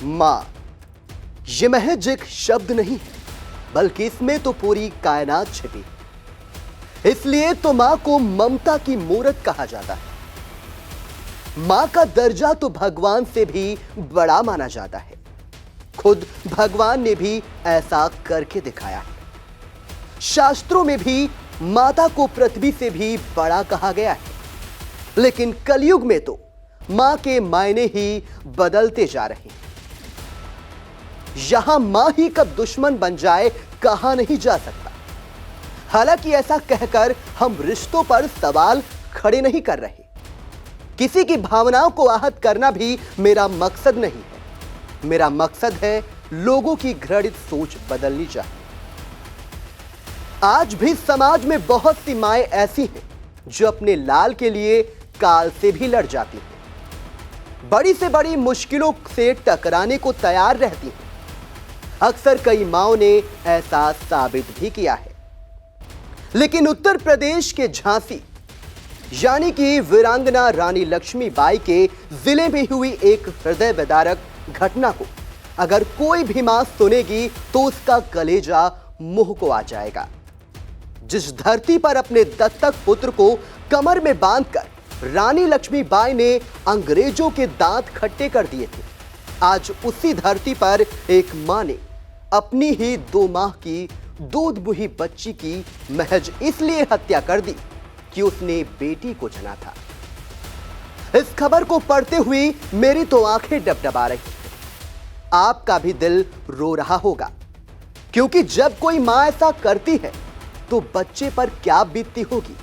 मां, ये महज एक शब्द नहीं है, बल्कि इसमें तो पूरी कायनात छिपी है। इसलिए तो मां को ममता की मूरत कहा जाता है। मां का दर्जा तो भगवान से भी बड़ा माना जाता है। खुद भगवान ने भी ऐसा करके दिखाया है। शास्त्रों में भी माता को पृथ्वी से भी बड़ा कहा गया है। लेकिन कलयुग में तो मां के मायने ही बदलते जा रहे हैं। यहां मां ही कब दुश्मन बन जाए कहा नहीं जा सकता। हालांकि ऐसा कहकर हम रिश्तों पर सवाल खड़े नहीं कर रहे। किसी की भावनाओं को आहत करना भी मेरा मकसद नहीं है। मेरा मकसद है लोगों की घृणित सोच बदलनी चाहिए। आज भी समाज में बहुत सी माएं ऐसी हैं जो अपने लाल के लिए काल से भी लड़ जाती हैं। बड़ी से बड़ी मुश्किलों से टकराने को तैयार रहती हैं। अक्सर कई माओं ने ऐसा साबित भी किया है। लेकिन उत्तर प्रदेश के झांसी यानी कि वीरांगना रानी लक्ष्मीबाई के जिले में हुई एक हृदय विदारक घटना को अगर कोई भी मां सुनेगी तो उसका कलेजा मुंह को आ जाएगा। जिस धरती पर अपने दत्तक पुत्र को कमर में बांधकर रानी लक्ष्मीबाई ने अंग्रेजों के दांत खट्टे कर दिए थे, आज उसी धरती पर एक मां ने अपनी ही 2 माह की दूध बुही बच्ची की महज इसलिए हत्या कर दी कि उसने बेटी को जना था। इस खबर को पढ़ते हुए मेरी तो आंखें डबडबा रही हैं। आपका भी दिल रो रहा होगा, क्योंकि जब कोई मां ऐसा करती है तो बच्चे पर क्या बीतती होगी,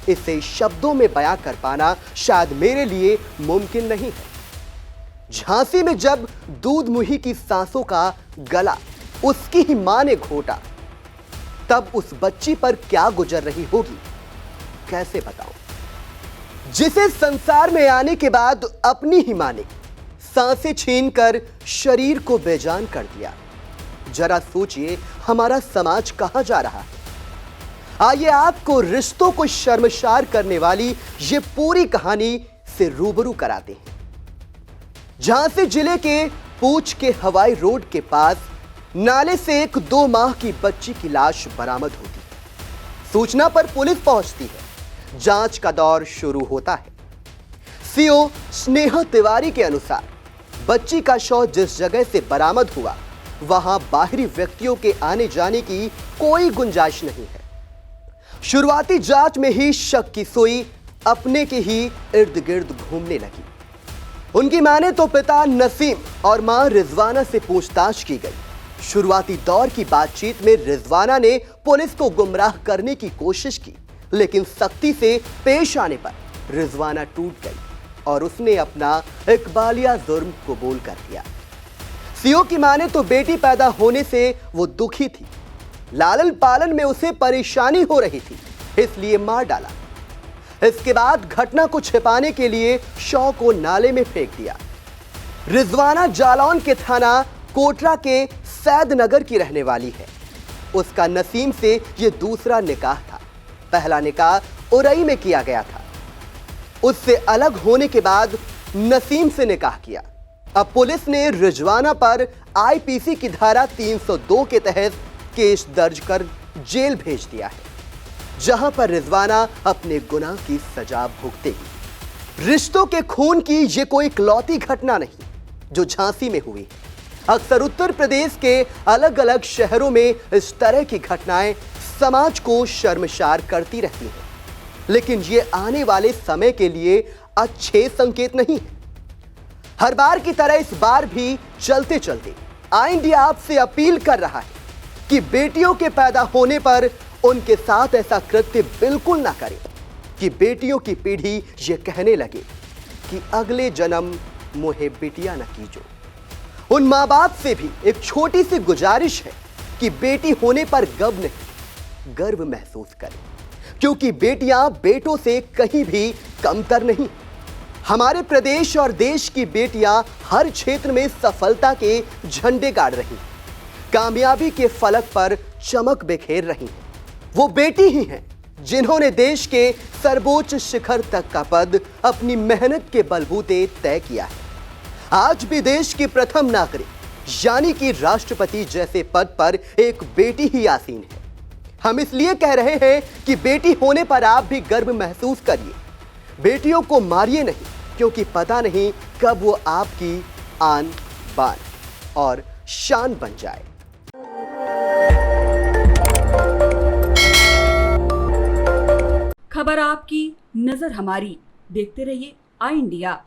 इसे शब्दों में बयां कर पाना शायद मेरे लिए मुमकिन नहीं है। झांसी में जब दूध मुही की सांसों का गला उसकी ही मां ने घोटा, तब उस बच्ची पर क्या गुजर रही होगी, कैसे बताऊं। जिसे संसार में आने के बाद अपनी ही मां ने सांसें छीनकर शरीर को बेजान कर दिया। जरा सोचिए हमारा समाज कहां जा रहा है। आइए आपको रिश्तों को शर्मसार करने वाली ये पूरी कहानी से रूबरू कराते हैं। झांसी जिले के पूंछ के हवाई रोड के पास नाले से एक 2 माह की बच्ची की लाश बरामद होती है। सूचना पर पुलिस पहुंचती है। जांच का दौर शुरू होता है। सीओ स्नेहा तिवारी के अनुसार बच्ची का शव जिस जगह से बरामद हुआ वहां बाहरी व्यक्तियों के आने जाने की कोई गुंजाइश नहीं है। शुरुआती जांच में ही शक की सुई अपने के ही इर्द गिर्द घूमने लगी। उनकी मां ने तो पिता नसीम और मां रिजवाना से पूछताछ की गई। शुरुआती दौर की बातचीत में रिजवाना ने पुलिस को गुमराह करने की कोशिश की, लेकिन सख्ती से पेश आने पर रिजवाना टूट गई और उसने अपना इकबालिया जुर्म कबूल कर लिया। सीओ की मां ने तो बेटी पैदा होने से वो दुखी थी, लालन पालन में उसे परेशानी हो रही थी, इसलिए मार डाला। इसके बाद घटना को छिपाने के लिए शव को नाले में फेंक दिया। रिजवाना जालौन के थाना कोटरा के सैद नगर की रहने वाली है। उसका नसीम से यह दूसरा निकाह था। पहला निकाह उरई में किया गया था। उससे अलग होने के बाद नसीम से निकाह किया। अब पुलिस ने रिजवाना पर आईपीसी की धारा 302 के तहत केस दर्ज कर जेल भेज दिया है, जहां पर रिजवाना अपने गुनाह की सजा भुगतेगी। रिश्तों के खून की यह कोई इकलौती घटना नहीं जो झांसी में हुई। अक्सर उत्तर प्रदेश के अलग अलग शहरों में इस तरह की घटनाएं समाज को शर्मसार करती रहती हैं, लेकिन ये आने वाले समय के लिए अच्छे संकेत नहीं है। हर बार की तरह इस बार भी चलते चलते आई इंडिया आपसे अपील कर रहा है कि बेटियों के पैदा होने पर उनके साथ ऐसा कृत्य बिल्कुल ना करें कि बेटियों की पीढ़ी ये कहने लगे कि अगले जन्म मोहे बिटिया न कीजो। उन माँ बाप से भी एक छोटी सी गुजारिश है कि बेटी होने पर गर्व महसूस करें, क्योंकि बेटियां बेटों से कहीं भी कमतर नहीं। हमारे प्रदेश और देश की बेटियां हर क्षेत्र में सफलता के झंडे गाड़ रही हैं, कामयाबी के फलक पर चमक बिखेर रही हैं। वो बेटी ही हैं जिन्होंने देश के सर्वोच्च शिखर तक का पद अपनी मेहनत के बलबूते तय किया है। आज भी देश की प्रथम नागरिक यानी कि राष्ट्रपति जैसे पद पर एक बेटी ही आसीन है। हम इसलिए कह रहे हैं कि बेटी होने पर आप भी गर्व महसूस करिए। बेटियों को मारिए नहीं, क्योंकि पता नहीं कब वो आपकी आन बान और शान बन जाए। खबर आपकी, नजर हमारी। देखते रहिए आई इंडिया।